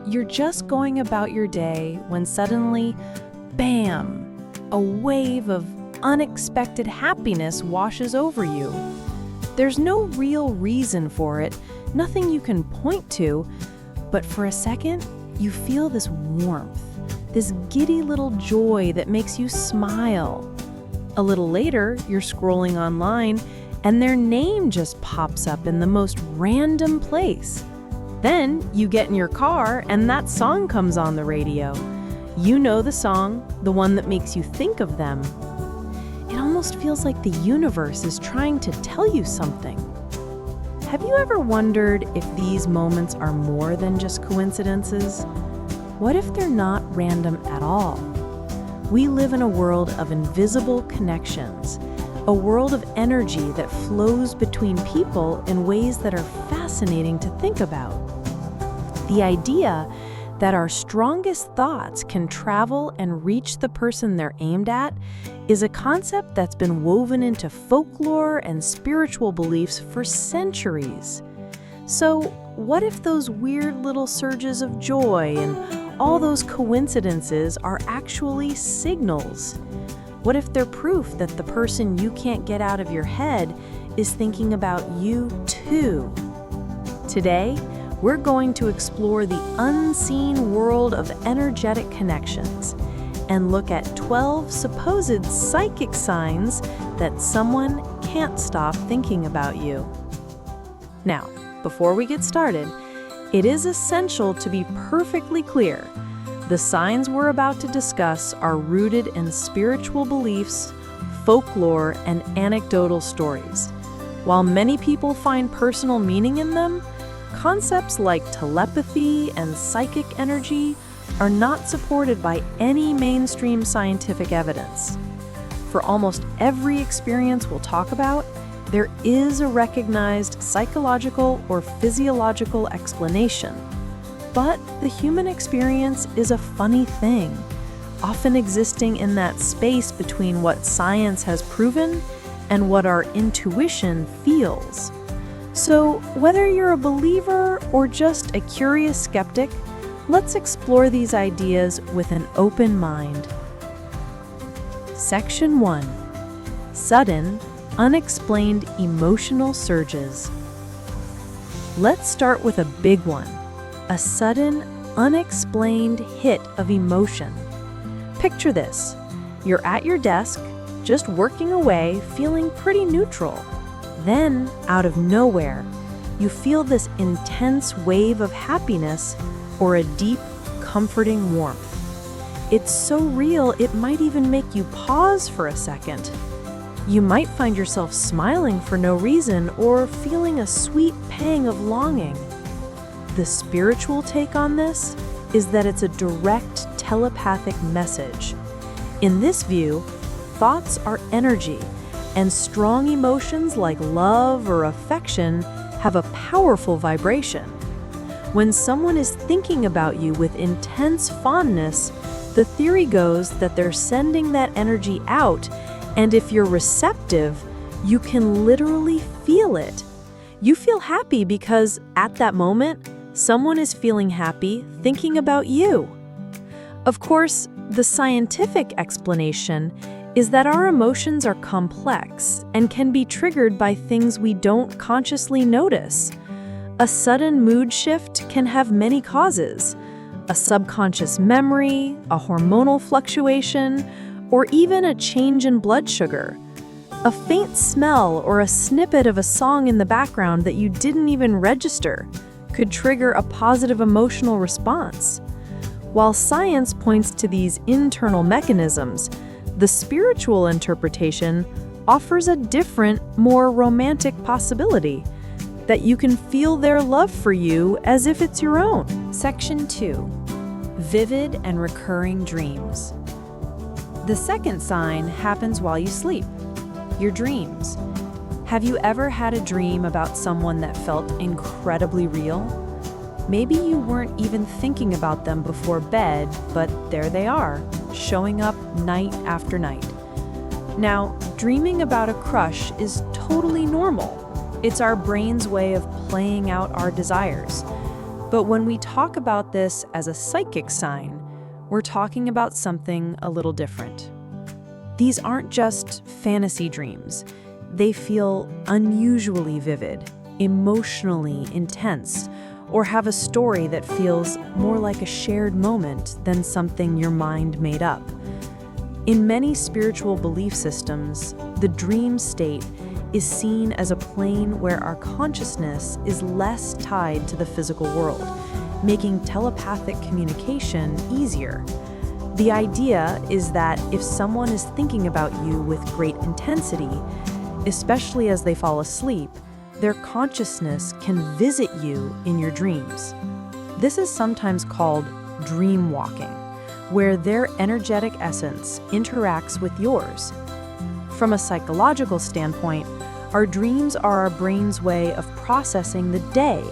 you're just going about your day when suddenly, bam, a wave of unexpected happiness washes over you. There's no real reason for it, nothing you can point to, but for a second, you feel this warmth, this giddy little joy that makes you smile. A little later, you're scrolling online, and their name just pops up in the most random place. Then you get in your car and that song comes on the radio. You know the song, the one that makes you think of them. It almost feels like the universe is trying to tell you something. Have you ever wondered if these moments are more than just coincidences? What if they're not random at all? We live in a world of invisible connections, a world of energy that flows between people in ways that are fascinating to think about. The idea that our strongest thoughts can travel and reach the person they're aimed at is a concept that's been woven into folklore and spiritual beliefs for centuries. So, what if those weird little surges of joy and all those coincidences are actually signals? What if they're proof that the person you can't get out of your head is thinking about you too? Today, we're going to explore the unseen world of energetic connections and look at 12 supposed psychic signs that someone can't stop thinking about you. Now, before we get started, it is essential to be perfectly clear. The signs we're about to discuss are rooted in spiritual beliefs, folklore, and anecdotal stories. While many people find personal meaning in them, concepts like telepathy and psychic energy are not supported by any mainstream scientific evidence. For almost every experience we'll talk about, there is a recognized psychological or physiological explanation. But the human experience is a funny thing, often existing in that space between what science has proven and what our intuition feels. So, whether you're a believer or just a curious skeptic, let's explore these ideas with an open mind. Section 1. Sudden, unexplained emotional surges. Let's start with a big one. A sudden, unexplained hit of emotion. Picture this. You're at your desk, just working away, feeling pretty neutral. Then, out of nowhere, you feel this intense wave of happiness or a deep, comforting warmth. It's so real, it might even make you pause for a second. You might find yourself smiling for no reason or feeling a sweet pang of longing. The spiritual take on this is that it's a direct telepathic message. In this view, thoughts are energy, and strong emotions like love or affection have a powerful vibration. When someone is thinking about you with intense fondness, the theory goes that they're sending that energy out, and if you're receptive, you can literally feel it. You feel happy because at that moment, someone is feeling happy thinking about you. Of course, the scientific explanation is that our emotions are complex and can be triggered by things we don't consciously notice. A sudden mood shift can have many causes: a subconscious memory, a hormonal fluctuation, or even a change in blood sugar. A faint smell or a snippet of a song in the background that you didn't even register could trigger a positive emotional response. While science points to these internal mechanisms, the spiritual interpretation offers a different, more romantic possibility, that you can feel their love for you as if it's your own. Section 2. Vivid and recurring dreams. The second sign happens while you sleep. Your dreams. Have you ever had a dream about someone that felt incredibly real? Maybe you weren't even thinking about them before bed, but there they are, showing up night after night. Now, dreaming about a crush is totally normal. It's our brain's way of playing out our desires. But when we talk about this as a psychic sign, we're talking about something a little different. These aren't just fantasy dreams. They feel unusually vivid, emotionally intense, or have a story that feels more like a shared moment than something your mind made up. In many spiritual belief systems, the dream state is seen as a plane where our consciousness is less tied to the physical world, making telepathic communication easier. The idea is that if someone is thinking about you with great intensity, especially as they fall asleep, their consciousness can visit you in your dreams. This is sometimes called dream walking, where their energetic essence interacts with yours. From a psychological standpoint, our dreams are our brain's way of processing the day,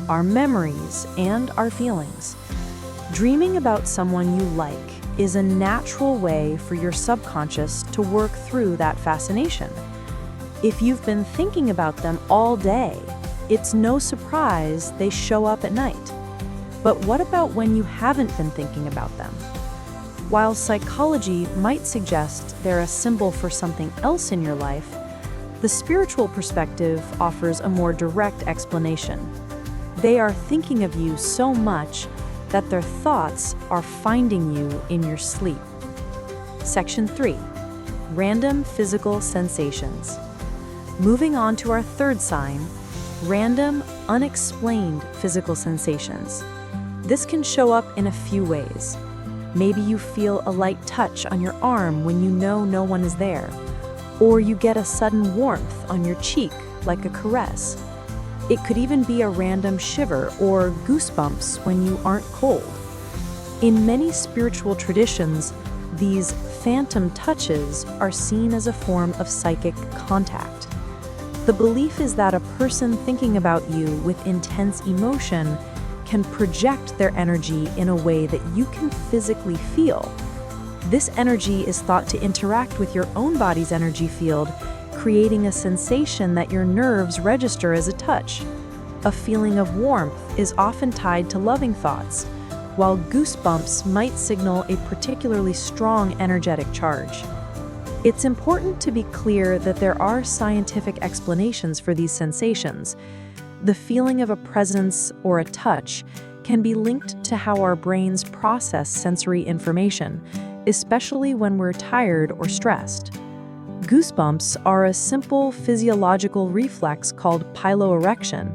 our memories, and our feelings. Dreaming about someone you like is a natural way for your subconscious to work through that fascination. If you've been thinking about them all day, it's no surprise they show up at night. But what about when you haven't been thinking about them? While psychology might suggest they're a symbol for something else in your life, the spiritual perspective offers a more direct explanation. They are thinking of you so much that their thoughts are finding you in your sleep. Section 3. Random physical sensations. Moving on to our third sign, random, unexplained physical sensations. This can show up in a few ways. Maybe you feel a light touch on your arm when you know no one is there, or you get a sudden warmth on your cheek like a caress. It could even be a random shiver or goosebumps when you aren't cold. In many spiritual traditions, these phantom touches are seen as a form of psychic contact. The belief is that a person thinking about you with intense emotion can project their energy in a way that you can physically feel. This energy is thought to interact with your own body's energy field, creating a sensation that your nerves register as a touch. A feeling of warmth is often tied to loving thoughts, while goosebumps might signal a particularly strong energetic charge. It's important to be clear that there are scientific explanations for these sensations. The feeling of a presence or a touch can be linked to how our brains process sensory information, especially when we're tired or stressed. Goosebumps are a simple physiological reflex called piloerection.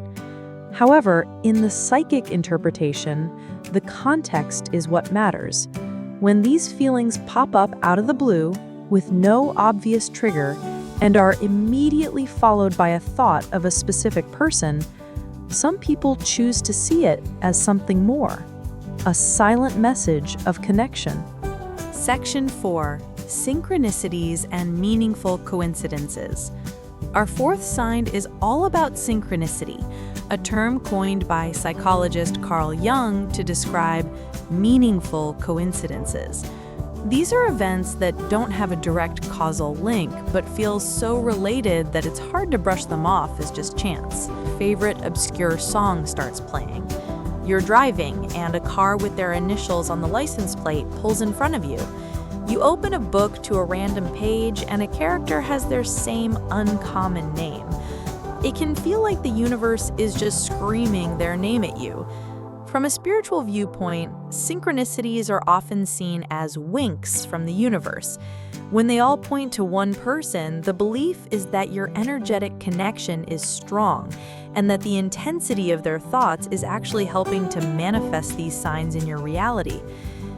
However, in the psychic interpretation, the context is what matters. When these feelings pop up out of the blue, with no obvious trigger, and are immediately followed by a thought of a specific person, some people choose to see it as something more, a silent message of connection. Section 4. Synchronicities and meaningful coincidences. Our fourth sign is all about synchronicity, a term coined by psychologist Carl Jung to describe meaningful coincidences. These are events that don't have a direct causal link, but feel so related that it's hard to brush them off as just chance. Favorite obscure song starts playing. You're driving, and a car with their initials on the license plate pulls in front of you. You open a book to a random page, and a character has their same uncommon name. It can feel like the universe is just screaming their name at you. From a spiritual viewpoint, synchronicities are often seen as winks from the universe. When they all point to one person, the belief is that your energetic connection is strong, and that the intensity of their thoughts is actually helping to manifest these signs in your reality.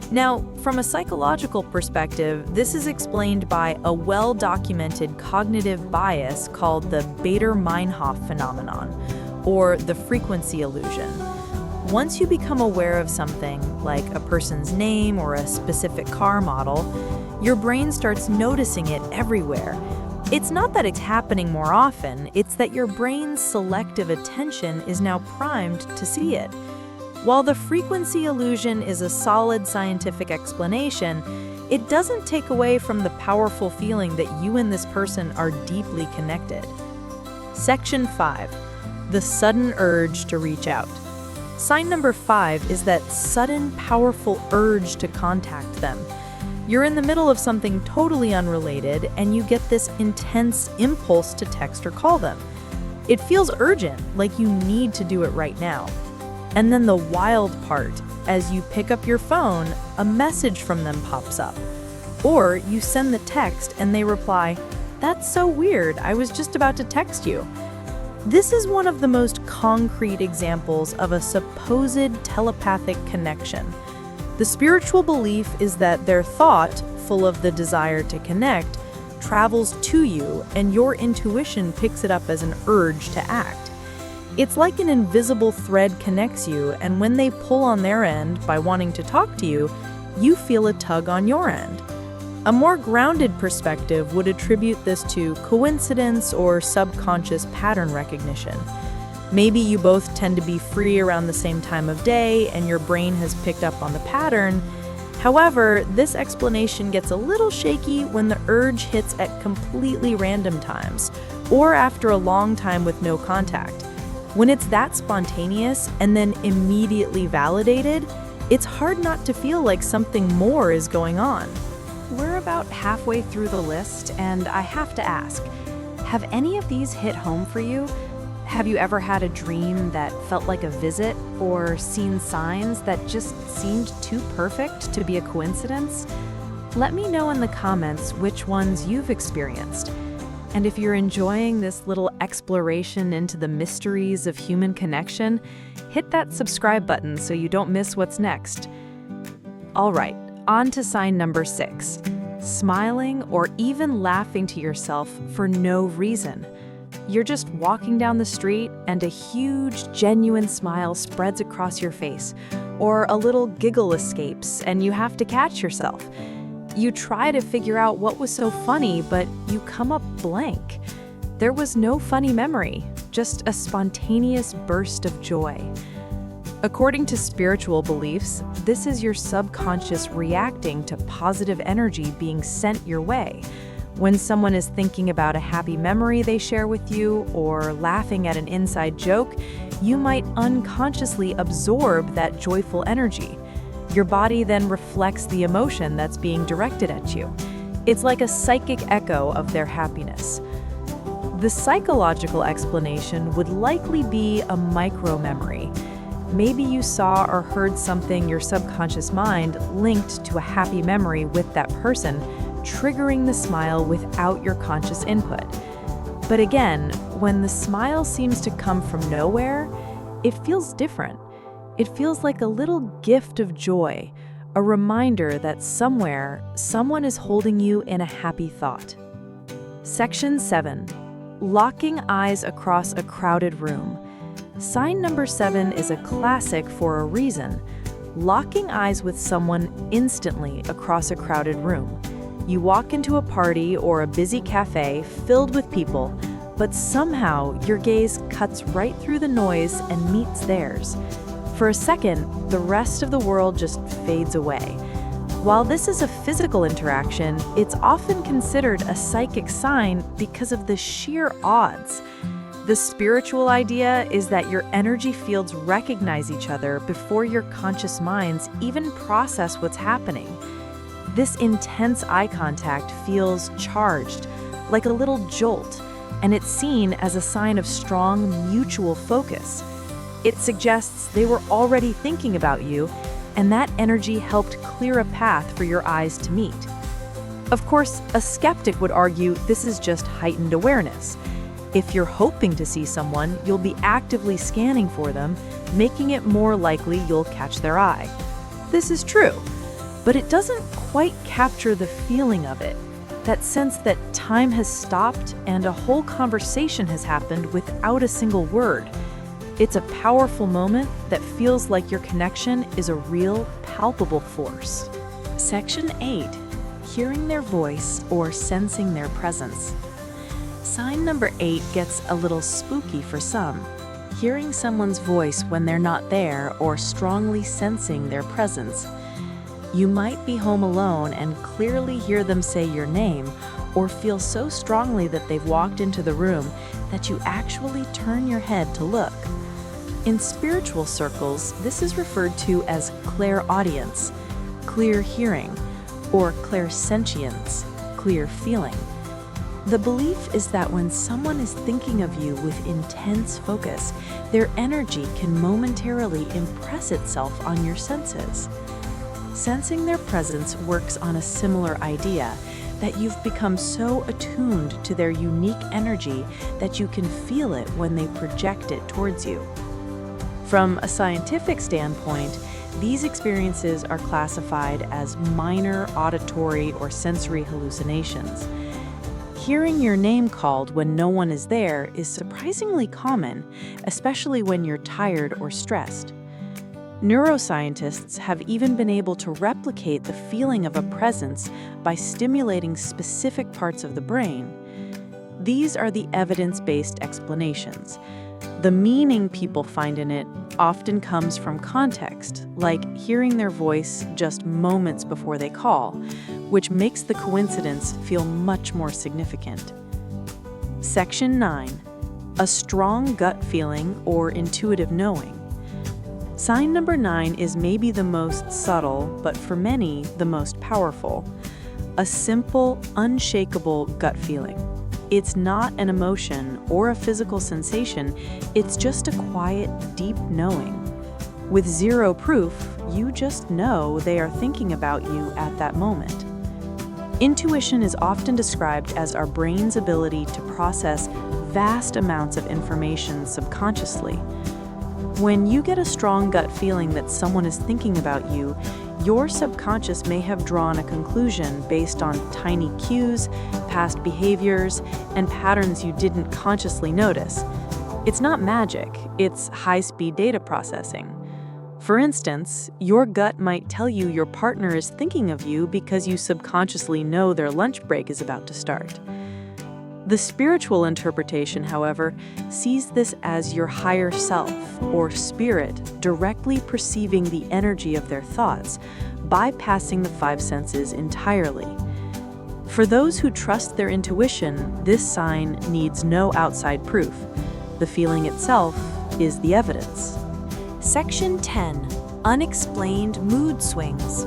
Now, from a psychological perspective, this is explained by a well-documented cognitive bias called the Bader-Meinhof phenomenon, or the frequency illusion. Once you become aware of something, like a person's name or a specific car model, your brain starts noticing it everywhere. It's not that it's happening more often, it's that your brain's selective attention is now primed to see it. While the frequency illusion is a solid scientific explanation, it doesn't take away from the powerful feeling that you and this person are deeply connected. Section 5. The sudden urge to reach out. Sign number 5 is that sudden, powerful urge to contact them. You're in the middle of something totally unrelated, and you get this intense impulse to text or call them. It feels urgent, like you need to do it right now. And then the wild part, as you pick up your phone, a message from them pops up. Or you send the text and they reply, "That's so weird, I was just about to text you." This is one of the most concrete examples of a supposed telepathic connection. The spiritual belief is that their thought, full of the desire to connect, travels to you and your intuition picks it up as an urge to act. It's like an invisible thread connects you, and when they pull on their end by wanting to talk to you, you feel a tug on your end. A more grounded perspective would attribute this to coincidence or subconscious pattern recognition. Maybe you both tend to be free around the same time of day and your brain has picked up on the pattern. However, this explanation gets a little shaky when the urge hits at completely random times or after a long time with no contact. When it's that spontaneous and then immediately validated, it's hard not to feel like something more is going on. We're about halfway through the list, and I have to ask, have any of these hit home for you? Have you ever had a dream that felt like a visit, or seen signs that just seemed too perfect to be a coincidence? Let me know in the comments which ones you've experienced. And if you're enjoying this little exploration into the mysteries of human connection, hit that subscribe button so you don't miss what's next. All right. On to sign number 6, smiling or even laughing to yourself for no reason. You're just walking down the street and a huge, genuine smile spreads across your face, or a little giggle escapes and you have to catch yourself. You try to figure out what was so funny, but you come up blank. There was no funny memory, just a spontaneous burst of joy. According to spiritual beliefs, this is your subconscious reacting to positive energy being sent your way. When someone is thinking about a happy memory they share with you or laughing at an inside joke, you might unconsciously absorb that joyful energy. Your body then reflects the emotion that's being directed at you. It's like a psychic echo of their happiness. The psychological explanation would likely be a micro-memory. Maybe you saw or heard something your subconscious mind linked to a happy memory with that person, triggering the smile without your conscious input. But again, when the smile seems to come from nowhere, it feels different. It feels like a little gift of joy, a reminder that somewhere, someone is holding you in a happy thought. Section 7. Locking eyes across a crowded room. Sign number 7 is a classic for a reason. Locking eyes with someone instantly across a crowded room. You walk into a party or a busy cafe filled with people, but somehow your gaze cuts right through the noise and meets theirs. For a second, the rest of the world just fades away. While this is a physical interaction, it's often considered a psychic sign because of the sheer odds. The spiritual idea is that your energy fields recognize each other before your conscious minds even process what's happening. This intense eye contact feels charged, like a little jolt, and it's seen as a sign of strong mutual focus. It suggests they were already thinking about you, and that energy helped clear a path for your eyes to meet. Of course, a skeptic would argue this is just heightened awareness. If you're hoping to see someone, you'll be actively scanning for them, making it more likely you'll catch their eye. This is true, but it doesn't quite capture the feeling of it, that sense that time has stopped and a whole conversation has happened without a single word. It's a powerful moment that feels like your connection is a real, palpable force. Section 8. Hearing their voice or sensing their presence. Sign number 8 gets a little spooky for some. Hearing someone's voice when they're not there or strongly sensing their presence. You might be home alone and clearly hear them say your name, or feel so strongly that they've walked into the room that you actually turn your head to look. In spiritual circles, this is referred to as clairaudience, clear hearing, or clairsentience, clear feeling. The belief is that when someone is thinking of you with intense focus, their energy can momentarily impress itself on your senses. Sensing their presence works on a similar idea, that you've become so attuned to their unique energy that you can feel it when they project it towards you. From a scientific standpoint, these experiences are classified as minor auditory or sensory hallucinations. Hearing your name called when no one is there is surprisingly common, especially when you're tired or stressed. Neuroscientists have even been able to replicate the feeling of a presence by stimulating specific parts of the brain. These are the evidence-based explanations. The meaning people find in it often comes from context, like hearing their voice just moments before they call, which makes the coincidence feel much more significant. Section 9. A strong gut feeling or intuitive knowing. Sign number 9 is maybe the most subtle, but for many, the most powerful. A simple, unshakable gut feeling. It's not an emotion or a physical sensation, it's just a quiet, deep knowing. With zero proof, you just know they are thinking about you at that moment. Intuition is often described as our brain's ability to process vast amounts of information subconsciously. When you get a strong gut feeling that someone is thinking about you, your subconscious may have drawn a conclusion based on tiny cues, past behaviors, and patterns you didn't consciously notice. It's not magic, it's high-speed data processing. For instance, your gut might tell you your partner is thinking of you because you subconsciously know their lunch break is about to start. The spiritual interpretation, however, sees this as your higher self, or spirit, directly perceiving the energy of their thoughts, bypassing the five senses entirely. For those who trust their intuition, this sign needs no outside proof. The feeling itself is the evidence. Section 10. Unexplained mood swings.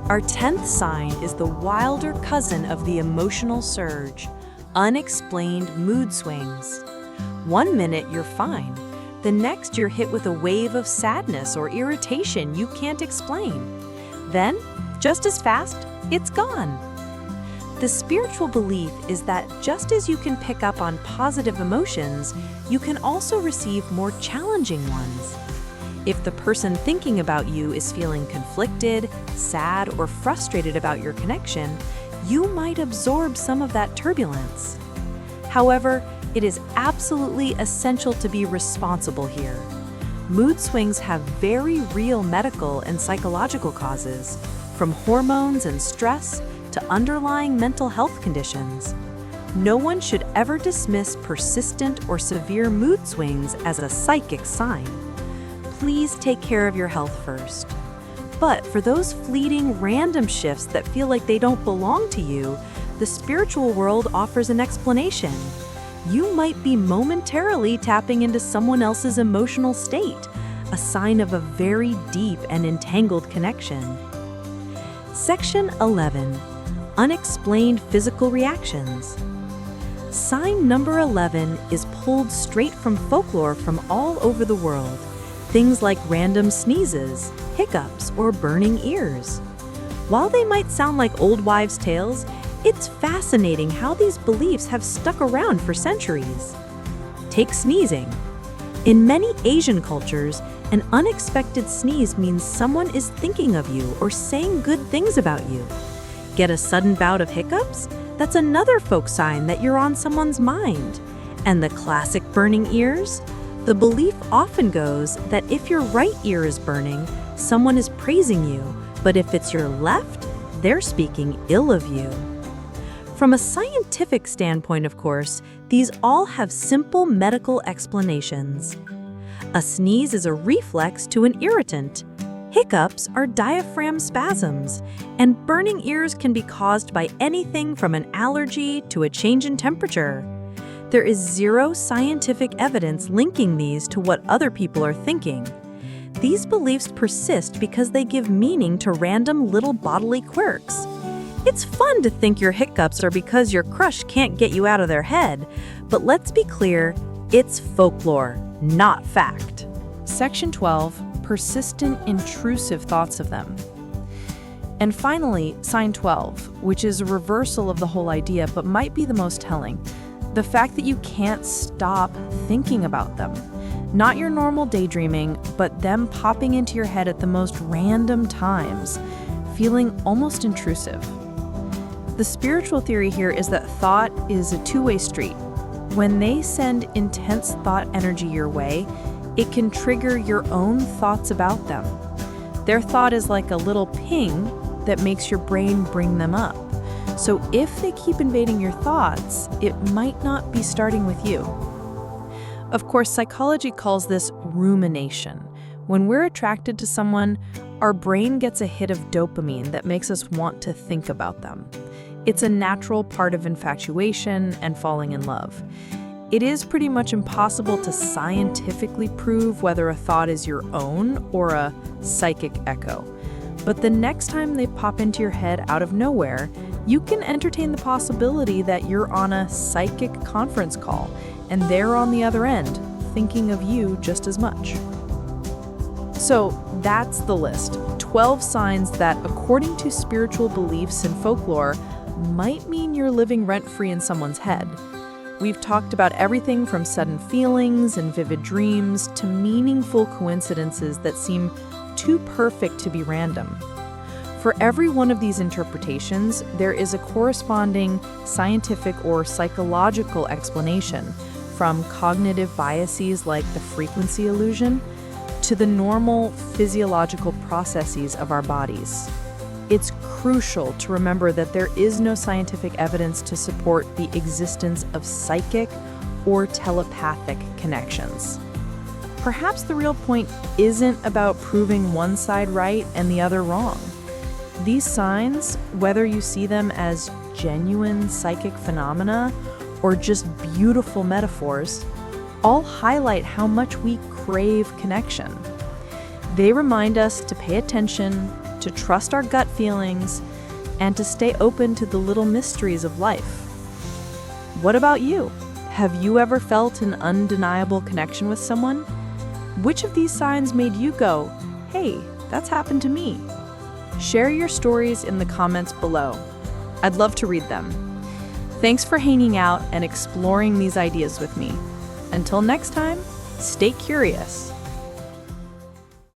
Our 10th sign is the wilder cousin of the emotional surge. Unexplained mood swings. 1 minute you're fine. The next you're hit with a wave of sadness or irritation you can't explain. Then, just as fast, it's gone. The spiritual belief is that just as you can pick up on positive emotions, you can also receive more challenging ones. If the person thinking about you is feeling conflicted, sad, or frustrated about your connection, you might absorb some of that turbulence. However, it is absolutely essential to be responsible here. Mood swings have very real medical and psychological causes, from hormones and stress to underlying mental health conditions. No one should ever dismiss persistent or severe mood swings as a psychic sign. Please take care of your health first. But for those fleeting, random shifts that feel like they don't belong to you, the spiritual world offers an explanation. You might be momentarily tapping into someone else's emotional state, a sign of a very deep and entangled connection. Section 11. Unexplained physical reactions. Sign number 11 is pulled straight from folklore from all over the world. Things like random sneezes, hiccups, or burning ears. While they might sound like old wives' tales, it's fascinating how these beliefs have stuck around for centuries. Take sneezing. In many Asian cultures, an unexpected sneeze means someone is thinking of you or saying good things about you. Get a sudden bout of hiccups? That's another folk sign that you're on someone's mind. And the classic burning ears? The belief often goes that if your right ear is burning, someone is praising you, but if it's your left, they're speaking ill of you. From a scientific standpoint, of course, these all have simple medical explanations. A sneeze is a reflex to an irritant. Hiccups are diaphragm spasms, and burning ears can be caused by anything from an allergy to a change in temperature. There is zero scientific evidence linking these to what other people are thinking. These beliefs persist because they give meaning to random little bodily quirks. It's fun to think your hiccups are because your crush can't get you out of their head, but let's be clear, it's folklore, not fact. Section 12, persistent intrusive thoughts of them. And finally, sign 12, which is a reversal of the whole idea but might be the most telling. The fact that you can't stop thinking about them. Not your normal daydreaming, but them popping into your head at the most random times, feeling almost intrusive. The spiritual theory here is that thought is a two-way street. When they send intense thought energy your way, it can trigger your own thoughts about them. Their thought is like a little ping that makes your brain bring them up. So if they keep invading your thoughts, it might not be starting with you. Of course, psychology calls this rumination. When we're attracted to someone, our brain gets a hit of dopamine that makes us want to think about them. It's a natural part of infatuation and falling in love. It is pretty much impossible to scientifically prove whether a thought is your own or a psychic echo. But the next time they pop into your head out of nowhere, you can entertain the possibility that you're on a psychic conference call and they're on the other end, thinking of you just as much. So that's the list. 12 signs that, according to spiritual beliefs and folklore, might mean you're living rent-free in someone's head. We've talked about everything from sudden feelings and vivid dreams to meaningful coincidences that seem too perfect to be random. For every one of these interpretations, there is a corresponding scientific or psychological explanation, from cognitive biases like the frequency illusion to the normal physiological processes of our bodies. It's crucial to remember that there is no scientific evidence to support the existence of psychic or telepathic connections. Perhaps the real point isn't about proving one side right and the other wrong. These signs, whether you see them as genuine psychic phenomena or just beautiful metaphors, all highlight how much we crave connection. They remind us to pay attention, to trust our gut feelings, and to stay open to the little mysteries of life. What about you? Have you ever felt an undeniable connection with someone? Which of these signs made you go, "Hey, that's happened to me"? Share your stories in the comments below. I'd love to read them. Thanks for hanging out and exploring these ideas with me. Until next time, stay curious.